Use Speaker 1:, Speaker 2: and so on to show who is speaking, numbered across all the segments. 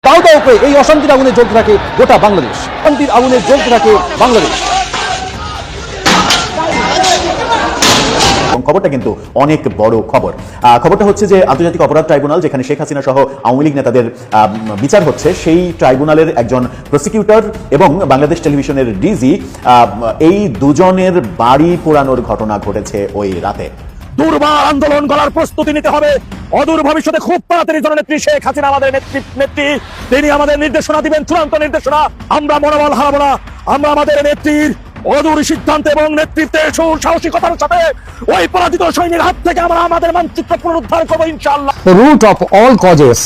Speaker 1: দাও দাও করে এই অশান্তির আগুনে জ্বলতে থাকে গোটা বাংলাদেশ, শান্তির আগুনে জ্বলতে থাকে বাংলাদেশ।
Speaker 2: খবরটা কিন্তু অনেক বড় খবর। খবরটা হচ্ছে যে আন্তর্জাতিক অপরাধ ট্রাইব্যুনাল, যেখানে শেখ হাসিনা সহ আওয়ামী লীগ নেতাদের বিচার হচ্ছে, সেই ট্রাইব্যুনালের একজন প্রসিকিউটর এবং বাংলাদেশ টেলিভিশনের ডিজি, এই দুজনের বাড়ি পোড়ানোর ঘটনা ঘটেছে ওই রাতে।
Speaker 3: দুর্বার আন্দোলন গড়ার প্রস্তুতি নিতে হবে। অদূর ভবিষ্যতে খুব তাড়াতাড়ি জননেত্রী শেখ হাসিনা আমাদের নেত্রী, তিনি আমাদের নির্দেশনা দিবেন, চূড়ান্ত নির্দেশনা। আমরা মনোবল হারাবো না। আমরা আমাদের নেত্রীর অদূর সিদ্ধান্ত এবং নেতৃত্বের সাহসিকতার সাথে ওই পরাজিত সৈন্যের হাত থেকে আমরা আমাদের মানচিত্র পুনরুদ্ধার করবো ইনশাআল্লাহ।
Speaker 4: রুট অফ অল কজেস,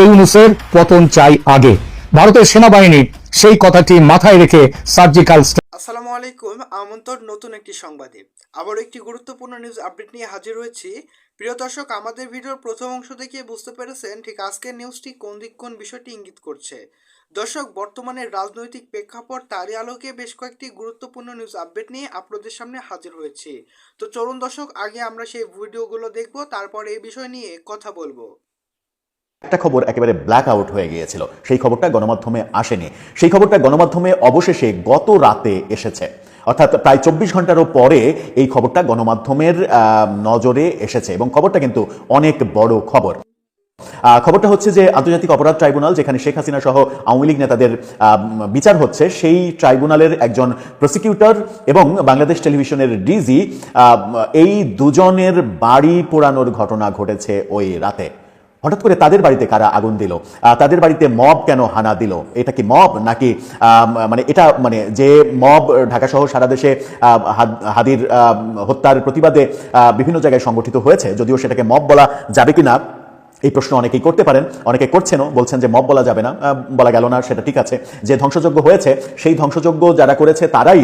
Speaker 4: ইউনূসের পতন চাই আগে। ভারতের সেনাবাহিনী সেই কথাটি মাথায় রেখে সার্জিক্যাল।
Speaker 5: আসসালামু আলাইকুম, আমন্ত্রণ নতুন একটি সংবাদে। আবার একটি গুরুত্বপূর্ণ নিউজ আপডেট নিয়ে হাজির হয়েছি। প্রিয় দর্শক, আমাদের ভিডিওর প্রথম অংশ থেকে বুঝতে পেরেছেন ঠিক আজকের নিউজটি কোন দিক কোন বিষয়টি ইঙ্গিত করছে। দর্শক, বর্তমানে রাজনৈতিক প্রেক্ষাপট তারই আলোকে বেশ কয়েকটি গুরুত্বপূর্ণ নিউজ আপডেট নিয়ে আপনাদের সামনে হাজির হয়েছি। তো চলুন দর্শক, আগে আমরা সেই ভিডিওগুলো দেখব, তারপর এই বিষয় নিয়ে কথা বলবো।
Speaker 2: একটা খবর একেবারে ব্ল্যাক আউট হয়ে গিয়েছিল, সেই খবরটা গণমাধ্যমে আসেনি। সেই খবরটা গণমাধ্যমে অবশেষে গত রাতে এসেছে, অর্থাৎ প্রায় 24 ঘন্টারও পরে এই খবরটা গণমাধ্যমের নজরে এসেছে এবং খবরটা কিন্তু অনেক বড় খবর। খবরটা হচ্ছে যে আন্তর্জাতিক অপরাধ ট্রাইব্যুনাল, যেখানে শেখ হাসিনা সহ আওয়ামী লীগ নেতাদের বিচার হচ্ছে, সেই ট্রাইব্যুনালের একজন প্রসিকিউটর এবং বাংলাদেশ টেলিভিশনের ডিজি, এই দুজনের বাড়ি পোড়ানোর ঘটনা ঘটেছে ওই রাতে। হঠাৎ করে তাদের বাড়িতে কারা আগুন দিল? তাদের বাড়িতে মব কেন হানা দিল? এটা কি মব নাকি এটা যে মব ঢাকা সহ সারা দেশে হাদির হত্যার প্রতিবাদে বিভিন্ন জায়গায় সংগঠিত হয়েছে, যদিও সেটাকে মব বলা যাবে কিনা এই প্রশ্ন অনেকেই করতে পারেন, অনেকে করছেনও, বলছেন যে মব বলা যাবে না, বলা গেল না, সেটা ঠিক আছে। যে ধ্বংসযজ্ঞ হয়েছে সেই ধ্বংসযজ্ঞ যারা করেছে তারাই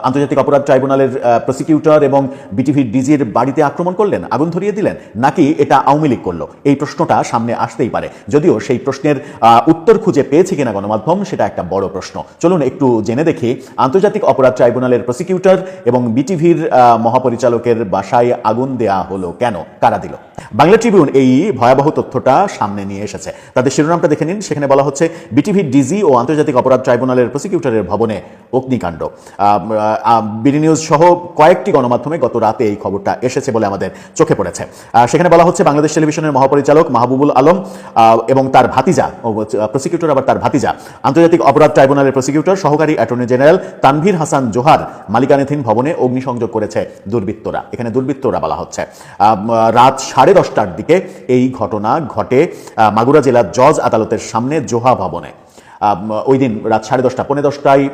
Speaker 2: আন্তর্জাতিক অপরাধ ট্রাইব্যুনালের প্রসিকিউটর এবং বিটিভির ডিজির বাড়িতে আক্রমণ করলেন, আগুন ধরিয়ে দিলেন, নাকি এটা আওয়ামী লীগ করলো? এই প্রশ্নটা সামনে আসতেই পারে, যদিও সেই প্রশ্নের উত্তর খুঁজে পেয়েছে কিনা গণমাধ্যম সেটা একটা বড় প্রশ্ন। চলুন একটু জেনে দেখি আন্তর্জাতিক অপরাধ ট্রাইব্যুনালের প্রসিকিউটর এবং বিটিভির মহাপরিচালকের বাসায় আগুন দেয়া হলো কেন, কারা দিল। বাংলা ট্রিবিউন এই ভয়াবহ তথ্যটা সামনে নিয়ে এসেছে। তাদের শিরোনামটা দেখে নিন, সেখানে বলা হচ্ছে বিটিভির ডিজি ও আন্তর্জাতিক অপরাধ ট্রাইব্যুনালের প্রসিকিউটরের ভবনে অগ্নিকাণ্ড। বিডি নিউজ সহ কয়েকটি গণমাধ্যমে গত রাতে এই খবরটা এসেছে বলে আমাদের চোখে পড়েছে। সেখানে বলা হচ্ছে বাংলাদেশ টেলিভিশনের মহাপরিচালক মাহবুবুল আলম এবং তার ভাতিজা, প্রসিকিউটর আবার তার ভাতিজা, আন্তর্জাতিক অপরাধ ট্রাইব্যুনালের প্রসিকিউটর সহকারী অ্যাটর্নি জেনারেল তানভীর হাসান জোহার মালিকানাধীন ভবনে অগ্নিসংযোগ করেছে দুর্বৃত্তরা। এখানে দুর্বৃত্তরা বলা হচ্ছে। রাত 10:30টার দিকে এই ঘটনা ঘটে মাগুরা জেলার জজ আদালতের সামনে জোহা ভবনে। ওই দিন রাত 10:30, 10:45টায়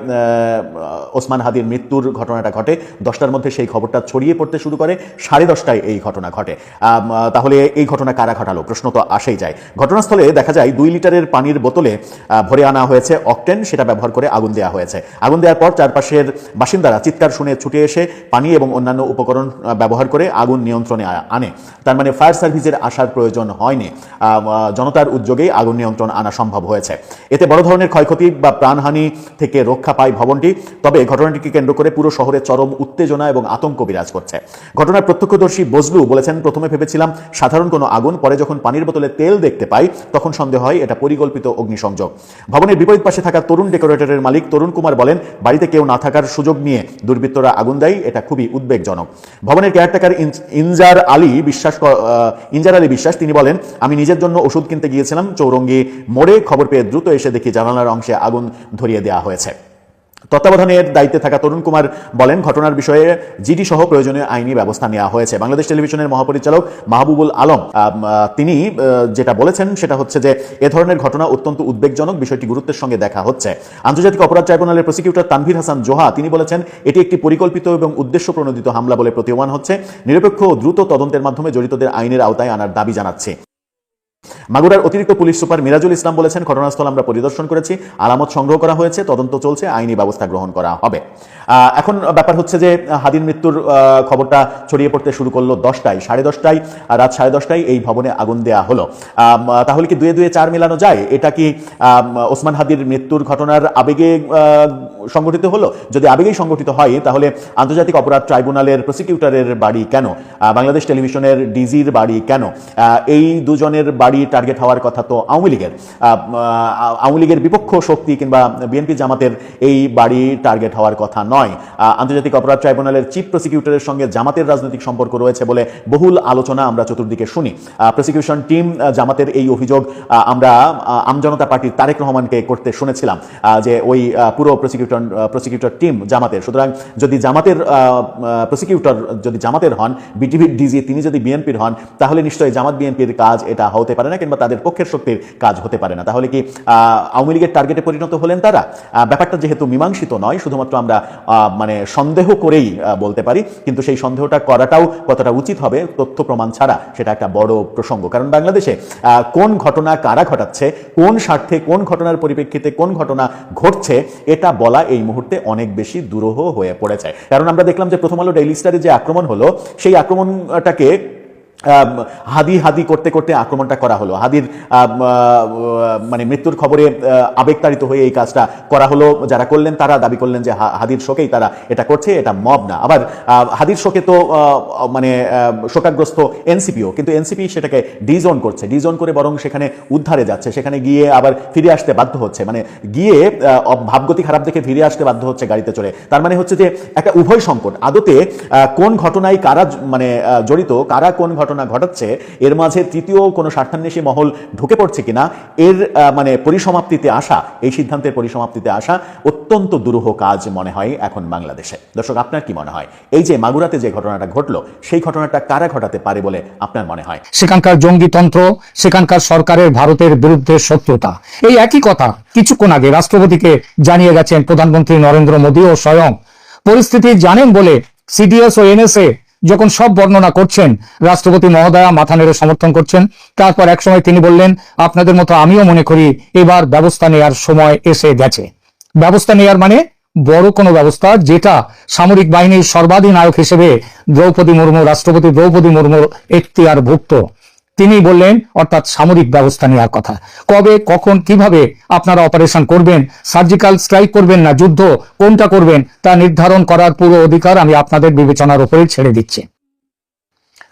Speaker 2: ওসমান হাদির মৃত্যুর ঘটনাটা ঘটে। 10টার মধ্যে সেই খবরটা ছড়িয়ে পড়তে শুরু করে, 10:30টায় এই ঘটনা ঘটে। তাহলে এই ঘটনা কারা ঘটালো প্রশ্ন তো আসেই যায়। ঘটনাস্থলে দেখা যায় 2 লিটারের পানির বোতলে ভরে আনা হয়েছে অকটেন, সেটা ব্যবহার করে আগুন দেওয়া হয়েছে। আগুন দেওয়ার পর চারপাশের বাসিন্দারা চিৎকার শুনে ছুটে এসে পানি এবং অন্যান্য উপকরণ ব্যবহার করে আগুন নিয়ন্ত্রণে আনে। তার মানে ফায়ার সার্ভিসের আসার প্রয়োজন হয়নি, জনতার উদ্যোগেই আগুন নিয়ন্ত্রণ আনা সম্ভব হয়েছে। এতে বড় ধরনের ক্ষয়ক্ষতি বা প্রাণহানি থেকে রক্ষা পায় ভবনটি। তবে ঘটনাটিকে কেন্দ্র করে পুরো শহরে চরম উত্তেজনা এবং আতঙ্ক বিরাজ করছে। ঘটনার প্রত্যক্ষদর্শী বজলু বলেছেন, প্রথমে ভেবেছিলাম সাধারণ কোনো আগুন, পরে যখন পানির বোতলে তেল দেখতে পাই তখন সন্দেহ হয় এটা পরিকল্পিত অগ্নিসংযোগ। ভবনের বিপরীত পাশে থাকা তরুণ ডেকোরেটরের মালিক তরুণ কুমার বলেন, বাড়িতে কেউ না থাকার সুযোগ নিয়ে দুর্বৃত্তরা আগুন দেয়, এটা খুবই উদ্বেগজনক। ভবনের কেয়ারটেকার ইনজার আলী বিশ্বাস তিনি বলেন, আমি নিজের জন্য ওষুধ কিনতে গিয়েছিলাম চৌরঙ্গি মোড়ে, খবর পেয়ে দ্রুত এসে দেখি জানালার অংশে আগুন ধরিয়ে দেওয়া হয়েছে। তত্ত্বাবধানের দায়িত্বে থাকা তরুণ কুমার বলেন, ঘটনার বিষয়ে জিডি সহ প্রয়োজনীয় আইনি ব্যবস্থা নেওয়া হয়েছে। বাংলাদেশ টেলিভিশনের মহাপরিচালক মাহবুবুল আলম তিনি যেটা বলেছেন সেটা হচ্ছে যে এ ধরনের ঘটনা অত্যন্ত উদ্বেগজনক, বিষয়টি গুরুত্বের সঙ্গে দেখা হচ্ছে। আন্তর্জাতিক অপরাধ ট্রাইব্যুনালের প্রসিকিউটর তানভীর হাসান জোহা তিনি বলেছেন, এটি একটি পরিকল্পিত এবং উদ্দেশ্য প্রণোদিত হামলা বলে প্রতীয়মান হচ্ছে। নিরপেক্ষ ও দ্রুত তদন্তের মাধ্যমে জড়িতদের আইনের আওতায় আনার দাবি জানাচ্ছে। মাগুরার অতিরিক্ত পুলিশ সুপার মিরাজুল ইসলাম বলেছেন, ঘটনাস্থল আমরা পরিদর্শন করেছি, আলামত সংগ্রহ করা হয়েছে, তদন্ত চলছে, আইনি ব্যবস্থা গ্রহণ করা হবে। এখন ব্যাপার হচ্ছে যে হাদির মৃত্যুর খবরটা ছড়িয়ে পড়তে শুরু করলো 10টায়, 10:30টায়, রাত 10:30টায় এই ভবনে আগুন দেয়া হলো। তাহলে কি 2 2 4 মেলানো যায়? এটা কি ওসমান হাদির মৃত্যুর ঘটনার আবেগে সংগঠিত হলো? যদি আবেগেই সংগঠিত হয় তাহলে আন্তর্জাতিক অপরাধ ট্রাইব্যুনালের প্রসিকিউটরের বাড়ি কেন, বাংলাদেশ টেলিভিশনের ডিজির বাড়ি কেন, এই দুজনের বাড়ি বাড়ি টার্গেট হওয়ার কথা তো আওয়ামী লীগের। আওয়ামী লীগের বিপক্ষ শক্তি কিংবা বিএনপি জামাতের এই বাড়ি টার্গেট হওয়ার কথা নয়। আন্তর্জাতিক অপরাধ ট্রাইব্যুনালের চিফ প্রসিকিউটরের সঙ্গে জামাতের রাজনৈতিক সম্পর্ক রয়েছে বলে বহুল আলোচনা আমরা চতুর্দিকে শুনি। প্রসিকিউশন টিম জামাতের এই অভিযোগ আমরা আমজনতা পার্টির তারেক রহমানকে করতে শুনেছিলাম, যে ওই পুরো প্রসিকিউটর টিম জামাতের। সুতরাং যদি জামাতের প্রসিকিউটর যদি জামাতের হন, বিটিভির ডিজি তিনি যদি বিএনপির হন, তাহলে নিশ্চয়ই জামাত বিএনপির কাজ এটা হতে পারে না, কিংবা তাদের পক্ষের শক্তির কাজ হতে পারে না। তাহলে কি আওয়ামী লীগের টার্গেটে পরিণত হলেন তারা? ব্যাপারটা যেহেতু মীমাংসিত নয়, শুধুমাত্র আমরা মানে সন্দেহ করেই বলতে পারি, কিন্তু সেই সন্দেহটা করাটাও কতটা উচিত হবে তথ্য প্রমাণ ছাড়া, সেটা একটা বড় প্রসঙ্গ। কারণ বাংলাদেশে কোন ঘটনা কারা ঘটাচ্ছে, কোন স্বার্থে, কোন ঘটনার পরিপ্রেক্ষিতে কোন ঘটনা ঘটছে, এটা বলা এই মুহূর্তে অনেক বেশি দুরূহ হয়ে পড়েছে। কারণ আমরা দেখলাম যে প্রথম আলো ডেইলি স্টারে যে আক্রমণ হলো, সেই আক্রমণটাকে হাদি করতে করতে আক্রমণটা করা হলো। হাদির মানে মৃত্যুর খবরে আবেগতাড়িত হয়ে এই কাজটা করা হলো। যারা করলেন তারা দাবি করলেন যে হাদির শোকেই তারা এটা করছে, এটা মব না। আবার হাদির শোকে তো মানে শোকাগ্রস্ত এনসিপিও, কিন্তু এনসিপি সেটাকে ডিজোন করছে, ডিজোন করে বরং সেখানে উদ্ধারে যাচ্ছে, সেখানে গিয়ে আবার ফিরে আসতে বাধ্য হচ্ছে, মানে গিয়ে ভাবগতি খারাপ দেখে ফিরে আসতে বাধ্য হচ্ছে গাড়িতে চড়ে। তার মানে হচ্ছে যে একটা উভয় সংকট। আদতে কোন ঘটনায় কারা মানে জড়িত, কারা কোন ঘটনা ঘটাচ্ছে, এর মাঝে তৃতীয় কোনো স্বার্থান্বেষী মহল ঢুকে পড়ছে কিনা, এর মানে পরিসমাপ্তিতে আসা, এই সিদ্ধান্তের পরিসমাপ্তিতে আসা অত্যন্ত দুরূহ কাজ মনে হয় এখন বাংলাদেশে। দর্শক, আপনার কি মনে হয় এই যে মাগুরাতে যে ঘটনাটা ঘটলো, সেই ঘটনাটা কারা ঘটাতে পারে বলে আপনার মনে হয়?
Speaker 4: সেখানকার জঙ্গিতন্ত্র, সেখানকার সরকারের ভারতের বিরুদ্ধে শত্রুতা, এই একই কথা কিছুক্ষণ আগে রাষ্ট্রপতিকে জানিয়ে গেছেন প্রধানমন্ত্রী নরেন্দ্র মোদী ও স্বয়ং। পরিস্থিতি জানেন বলে সিডিএস ও এনএসএ যখন সব বর্ণনা করছেন, রাষ্ট্রপতি মহোদয়া মাথা নেড়ে সমর্থন করছেন। তারপর একসময় তিনি বললেন, আপনাদের মতো আমিও মনে করি এবার ব্যবস্থা নেওয়ার সময় এসে গেছে। ব্যবস্থা নেওয়ার মানে বড় কোনো ব্যবস্থা, যেটা সামরিক বাহিনীর সর্বাধিনায়ক হিসেবে দ্রৌপদী মুর্মু, রাষ্ট্রপতি দ্রৌপদী মুর্মুর এখতিয়ারভুক্ত। তিনি বললেন, অর্থাৎ সামরিক ব্যবস্থা নেওয়ার কথা। কবে, কখন, কিভাবে আপনারা অপারেশন করবেন, সার্জিক্যাল স্ট্রাইক করবেন না যুদ্ধ, কোনটা করবেন তা নির্ধারণ করার পুরো অধিকার আমি আপনাদের বিবেচনার উপরে ছেড়ে দিচ্ছি।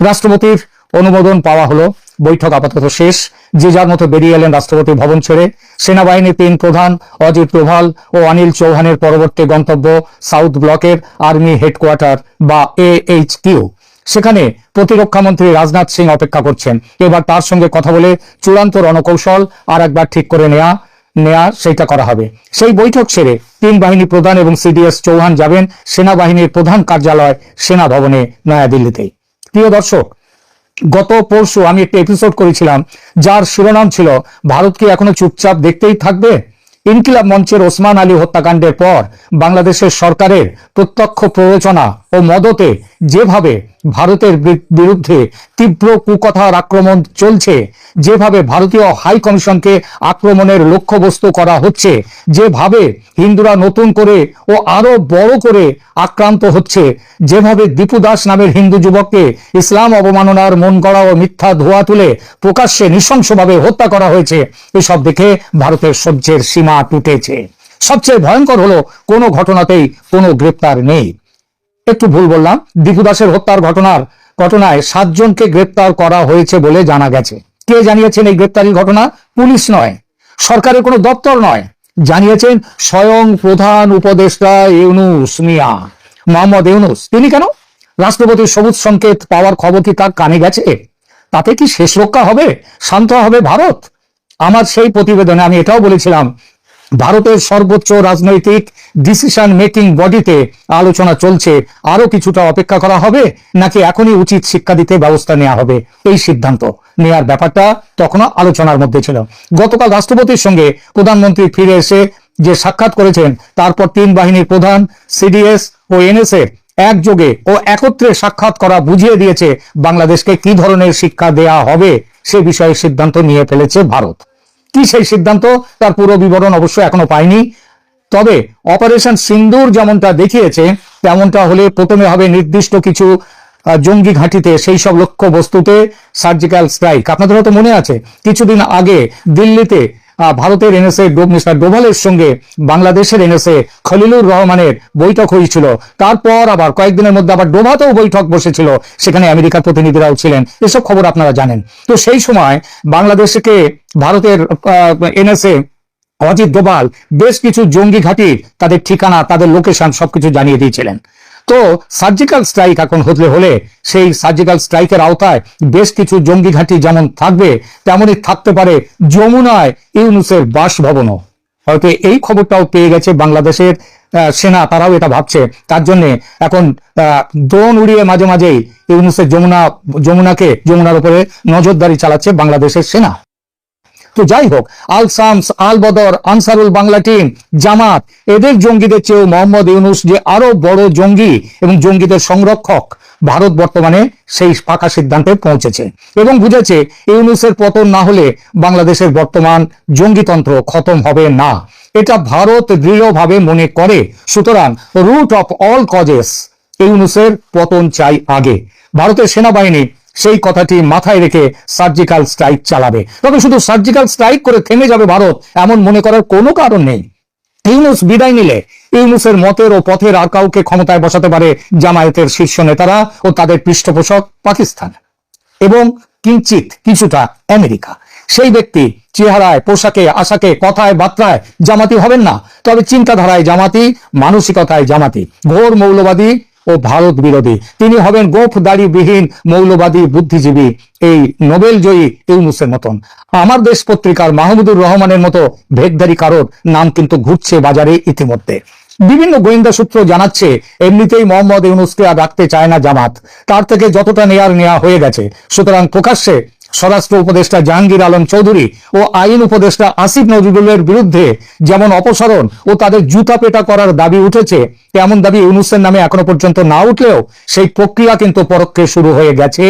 Speaker 4: রাষ্ট্রপতির অনুমোদন পাওয়া হলো, বৈঠক আপাতত শেষ। যে যার মতো বেরিয়ে এলেন রাষ্ট্রপতি ভবন ছেড়ে। সেনাবাহিনীর 3 প্রধান অজিত ডোভাল ও অনিল চৌহানের পরবর্তী গন্তব্য সাউথ ব্লকের আর্মি হেডকোয়ার্টার বা AHQ। সেখানে প্রতিরক্ষা মন্ত্রী রাজনাথ সিং অপেক্ষা করছেন। এবার তার সঙ্গে কথা বলে চূড়ান্ত রণকৌশল আর একবার ঠিক করে নেয়া সেইটা করা হবে। সেই বৈঠক সেরে 3 বাহিনী প্রধান এবং সিডিএস চৌহান যাবেন সেনাবাহিনীর প্রধান কার্যালয় সেনা ভবনে নয়াদিল্লিতে। প্রিয় দর্শক, গত পরশু আমি একটা এপিসোড করেছিলাম যার শিরোনাম ছিল ভারত কি এখনো চুপচাপ দেখতেই থাকবে? ইনকিলাব মঞ্চের ওসমান আলী হত্যাকাণ্ডের পর বাংলাদেশের সরকারের প্রত্যক্ষ প্ররোচনা ও মদতে যেভাবে ভারতের বিরুদ্ধে তীব্র কুকথার আক্রমণ চলছে, যেভাবে ভারতীয় হাই কমিশনকে আক্রমণের লক্ষ্যবস্তু করা হচ্ছে, যেভাবে হিন্দুরা নতুন করে ও আরো বড় করে আক্রান্ত হচ্ছে, যেভাবে দীপু দাস নামের হিন্দু যুবককে ইসলাম অবমাননার মন গড়া ও মিথ্যা ধোয়া তুলে প্রকাশ্যে নৃশংসভাবে হত্যা করা হয়েছে, এসব দেখে ভারতের সহ্যের সীমা টুটেছে। সবচেয়ে ভয়ঙ্কর হলো কোনো ঘটনাতেই কোনো গ্রেপ্তার নেই। একটু ভুল বললাম, দীপু দাসের হত্যার ঘটনায় 7 জনকে গ্রেপ্তার করা হয়েছে বলে জানা গেছে। কে জানিয়েছেন এই গ্রেপ্তারির ঘটনা? পুলিশ নয়, সরকারের কোনো দপ্তর নয়, জানিয়েছেন স্বয়ং প্রধান উপদেষ্টা ইউনুস মিয়া, মোহাম্মদ ইউনুস। তিনি কেন? রাষ্ট্রপতির সবুজ সংকেত পাওয়ার খবর কি তার কানে গেছে? তাতে কি শেষ রক্ষা হবে, শান্ত হবে ভারত? আমার সেই প্রতিবেদনে আমি এটাও বলেছিলাম, ভারতের সর্বোচ্চ রাজনৈতিক ডিসিশন মেকিং বডিতে আলোচনা চলছে, আরো কিছুটা অপেক্ষা করা হবে, নাকি এখনই উচিত শিক্ষা দিতে ব্যবস্থা নেওয়া হবে? এই সিদ্ধান্ত নেওয়ার ব্যাপারটা তখনও আলোচনার মধ্যে ছিল। গতকাল রাষ্ট্রপতির সঙ্গে প্রধানমন্ত্রী ফিরে এসে যে সাক্ষাৎ করেছেন, তারপর 3 বাহিনীর প্রধান, সিডিএস ও এনএসএ একযোগে ও একত্রে সাক্ষাৎ করা বুঝিয়ে দিয়েছে বাংলাদেশকে কি ধরনের শিক্ষা দেয়া হবে সে বিষয়ে সিদ্ধান্ত নিয়ে ফেলেছে ভারত। কি সেই সিদ্ধান্ত, তার পুরো বিবরণ অবশ্য এখনো পাইনি। তবে অপারেশন সিন্দুর যেমনটা দেখিয়েছে, তেমনটা হলে প্রথমে হবে নির্দিষ্ট কিছু জঙ্গি ঘাঁটিতে, সেই সব লক্ষ্য বস্তুতে সার্জিক্যাল স্ট্রাইক। আপনাদের হয়তো মনে আছে কিছুদিন আগে দিল্লিতে ভারতের এনএসএ মিস্টার ডোভালের সঙ্গে বাংলাদেশের এনএসএ খলিলুর রহমানের বৈঠক হয়েছিল। তারপর আবার কয়েকদিনের মধ্যে আবার ডোভাতেও বৈঠক বসেছিল, সেখানে আমেরিকার প্রতিনিধিরাও ছিলেন। এসব খবর আপনারা জানেন। তো সেই সময় বাংলাদেশকে ভারতের এনএসএ অজিত ডোভাল বেশ কিছু জঙ্গি ঘাঁটি, তাদের ঠিকানা, তাদের লোকেশন সবকিছু জানিয়ে দিয়েছিলেন। তো সার্জিক্যাল স্ট্রাইক এখন হলে সেই সার্জিক্যাল স্ট্রাইকের আওতায় বেশ কিছু জঙ্গি ঘাঁটি যেমন থাকবে, তেমনই থাকতে পারে যমুনায় ইউনূসের বাসভবনও। হয়তো এই খবরটাও পেয়ে গেছে বাংলাদেশের সেনা, তারাও এটা ভাবছে। তার জন্য এখন ড্রোন উড়িয়ে মাঝে মাঝেই ইউনূসের যমুনার উপরে নজরদারি চালাচ্ছে বাংলাদেশের সেনা। তো যাই হোক, আল শামস, আল বদর, আনসারুল বাংলা টিম, জামাত, এদের জঙ্গিদের চেয়েও মোহাম্মদ ইউনূস যে আরো বড় জঙ্গি এবং জঙ্গিদের সংরক্ষক, ভারত বর্তমানে সেই পাকা সিদ্ধান্তে পৌঁছেছে এবং বুঝেছে ইউনূসের পতন না হলে বাংলাদেশের বর্তমান জঙ্গিতন্ত্র খতম হবে না। এটা ভারত দৃঢ়ভাবে মনে করে। সুতরাং রুট অফ অল কজেস, ইউনূসের পতন চাই আগে। ভারতের সেনাবাহিনী সেই কথাটি মাথায় রেখে সার্জিক্যাল স্ট্রাইক চালাবে। তবে শুধু সার্জিক্যাল স্ট্রাইক করে থেমে যাবে ভারত এমন মনে করার কোনো কারণ নেই। ইউনূস বিদায় নিলে ইউনূসের মতের ও পথের আর কাউকে ক্ষমতায় বসাতে পারে জামায়াতের শীর্ষ নেতারা ও তাদের পৃষ্ঠপোষক পাকিস্তান এবং কিছুটা আমেরিকা। সেই ব্যক্তি চেহারায়, পোশাকে, আশাকে, কথায়, বার্তায় জামাতি হবেন না, তবে চিন্তাধারায় জামাতি, মানসিকতায় জামাতি, ঘোর মৌলবাদী ও ভারত বিরোধী। তিনি হবেন গোঁফ দাড়িবিহীন মৌলবাদী বুদ্ধিজীবী, এই নোবেল জয়ী ইউনূসের মতন। আমার দেশ পত্রিকার মাহমুদুর রহমানের মতো ভেগধারী কারোর নাম কিন্তু ঘুরছে বাজারে ইতিমধ্যে। বিভিন্ন গোয়েন্দা সূত্র জানাচ্ছে এমনিতেই মোহাম্মদ ইউনূসকে আর রাখতে চায় না জামাত, তার থেকে যতটা নেওয়া হয়ে গেছে। সুতরাং প্রকাশ্যে স্বরাষ্ট্র উপদেষ্টা জাহাঙ্গীর আলম চৌধুরী ও আইন উপদেষ্টা আসিফ নজরুলের বিরুদ্ধে যেমন অপসারণ ও তাদের জুতা পেটা করার দাবি উঠেছে, তেমন দাবি ইউনূসের নামে এখনো পর্যন্ত না উঠলেও সেই প্রক্রিয়া কিন্তু পরোক্ষে শুরু হয়ে গেছে।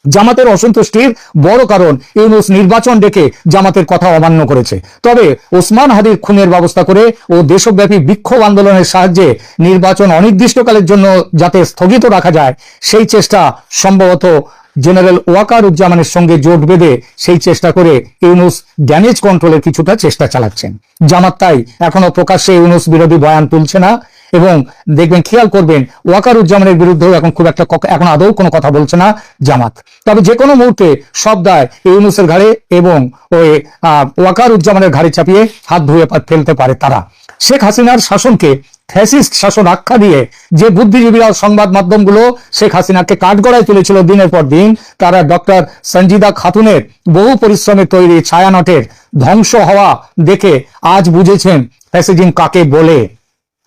Speaker 4: জামাতের অসন্তুষ্টির বড় কারণ ইউনূস নির্বাচন ডেকে জামাতের কথা অমান্য করেছে। তবে ওসমান হাদির খুনের ব্যবস্থা করে ও দেশব্যাপী বিক্ষোভ আন্দোলনের সাহায্যে নির্বাচন অনির্দিষ্টকালের জন্য যাতে স্থগিত রাখা যায়, সেই চেষ্টা সম্ভবত জেনারেল ওয়াকারুজ্জামানের সঙ্গে জোট বেঁধে সেই চেষ্টা করে ইউনূস ড্যামেজ কন্ট্রোলের কিছুটা চেষ্টা চালাচ্ছেন। জামাত তাই এখনো প্রকাশ্যে ইউনূস বিরোধী বয়ান তুলছে না এবং দেখবেন, খেয়াল করবেন, ওয়াকারুজ্জামানের বিরুদ্ধেও এখন আদৌ কোনো কথা বলছে না জামাত। তবে যে কোনো মুহূর্তে সব দায় ইউনূসের ঘাড়ে এবং ওই ওয়াকারুজ্জামানের ঘাড়ে চাপিয়ে হাত ধুয়ে ফেলতে পারে তারা। শেখ হাসিনার শাসনকে ফ্যাসিস্ট শাসন আখ্যা দিয়ে যে বুদ্ধিজীবীরা, সংবাদ মাধ্যমগুলো শেখ হাসিনাকে কাঠগড়ায় তুলেছিল দিনের পর দিন, তারা ডক্টর সঞ্জিদা খাতুনের বহু পরিশ্রমে তৈরি ছায়ানটের ধ্বংস হওয়া দেখে আজ বুঝেছেন ফ্যাসিজম কাকে বলে।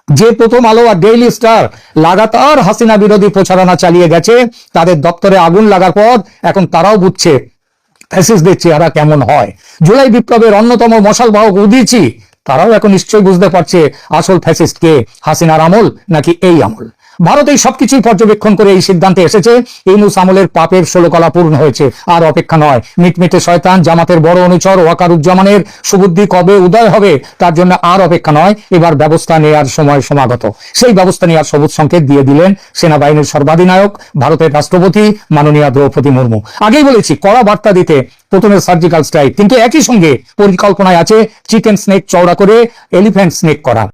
Speaker 4: যে প্রথম আলো আর ডেইলি স্টার লাগাতার হাসিনা বিরোধী প্রচারণা চালিয়ে গেছে, তাদের দপ্তরে আগুন লাগার পর এখন তারাও বুঝছে ফ্যাসিস্টদের চেহারা কেমন হয়। জুলাই বিপ্লবের অন্যতম মশাল বাহক উদীচী, তারাও এখন নিশ্চয়ই বুঝতে পারছে আসল ফ্যাসিস্ট কে, হাসিনার আমল নাকি এই আমল। ভারত এই সবকিছুই পর্যবেক্ষণ করে এই সিদ্ধান্তে এসেছে ইউনূস আমলের পাপের 16 কলা পূর্ণ হয়েছে, আর অপেক্ষা নয়। মিটমিটে শয়তান জামাতের বড় অনুচর ওয়াকারুজ্জামানের সুবুদ্ধি কবে উদয় হবে তার জন্য আর অপেক্ষা নয়, এবার ব্যবস্থা নেওয়ার সময় সমাগত। সেই ব্যবস্থা নেওয়ার সবুজ সংকেত দিয়ে দিলেন সেনাবাহিনীর সর্বাধিনায়ক ভারতের রাষ্ট্রপতি মাননীয়া দ্রৌপদী মুর্মু। আগেই বলেছি, কড়া বার্তা দিতে প্রথমে সার্জিক্যাল স্ট্রাইক, কিন্তু একই সঙ্গে পরিকল্পনায় আছে চিকেন স্নেক চওড়া করে এলিফ্যান্ট স্নেক করা।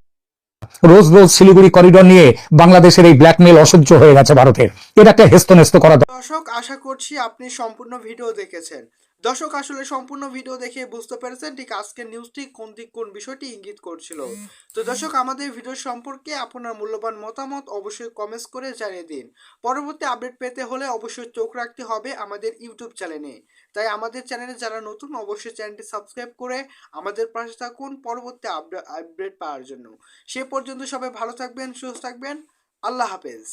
Speaker 4: রোজ রোজ শিলিগুড়ি করিডোর নিয়ে বাংলাদেশের এই ব্ল্যাকমেল অসহ্য হয়ে গেছে ভারতের। এটা একটা হেস্তনেস্ত করা।
Speaker 5: দর্শক, আশা করছি আপনি সম্পূর্ণ ভিডিও দেখেছেন। দর্শক, আসলে সম্পূর্ণ ভিডিও দেখে বুঝতে পেরেছেন ঠিক আজকের নিউজটি কোন বিষয়টি ইঙ্গিত করছিল। তো দর্শক, আমাদের ভিডিও সম্পর্কে আপনার মূল্যবান মতামত অবশ্যই কমেন্টস করে জানিয়ে দিন। পরবর্তী আপডেট পেতে হলে অবশ্যই চোখ রাখতে হবে আমাদের ইউটিউব চ্যানেলে। তাই আমাদের চ্যানেলে যারা নতুন, অবশ্যই চ্যানেলটি সাবস্ক্রাইব করে আমাদের পাশে থাকুন পরবর্তী আপডেট পাওয়ার জন্য। সে পর্যন্ত সবাই ভালো থাকবেন, সুস্থ থাকবেন। আল্লাহ হাফেজ।